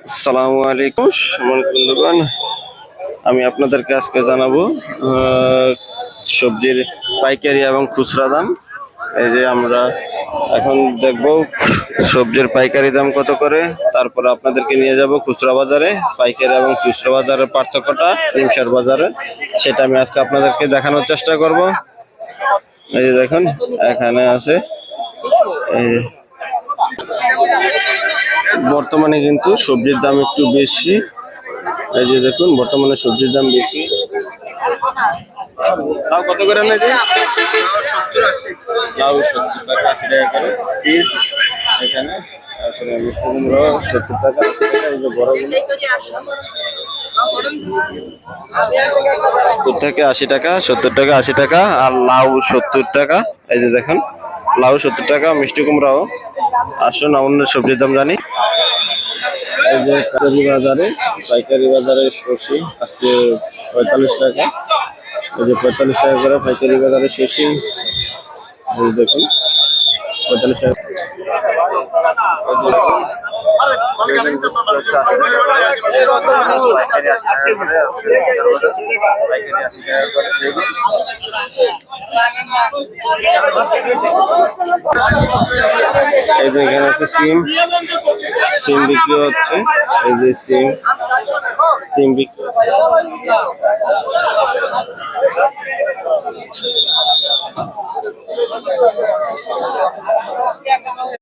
আসসালামু আলাইকুম সম্মানিত বন্ধুগণ, আমি আপনাদেরকে আজকে জানাবো সবজির পাইকারি এবং খুচরা দাম। এই যে আমরা এখন দেখব সবজির পাইকারি দাম কত করে, তারপর আপনাদেরকে নিয়ে যাব খুচরা বাজারে পাইকারি এবং খুচরা বাজারের পার্থক্যটা নিমসার বাজারে, সেটা আমি আজকে আপনাদেরকে দেখানোর চেষ্টা করব। এই যে দেখুন এখানে আছে, এই বর্তমানে কিন্তু সবজির দাম একটু বেশি। এই যে দেখুন বর্তমানে সবজির দাম বেশি। লাউ কত করে নেবে? লাউ 70 টাকা 80 টাকা করে পিস এখানে। তারপরে মিষ্টি কুমড়ো 70 টাকা 80 টাকা। এই যে বড়গুলো 70 থেকে 80 টাকা, 70 টাকা 80 টাকা। আর লাউ 70 টাকা। এই যে দেখেন লাউ 70 টাকা, মিষ্টি কুমড়াও। আসুন অন্য সবজির দাম জানি। এই যে পাইকারি বাজারে সরষে আজকে 45 টাকা। এই যে 45 টাকা করে পাইকারি বাজারে সরষে। এই দেখুন 45 টাকা। এই যে এখানে আছে সিম, সিম বিক্রি হচ্ছে। এই যে সিম, সিম বিক্রি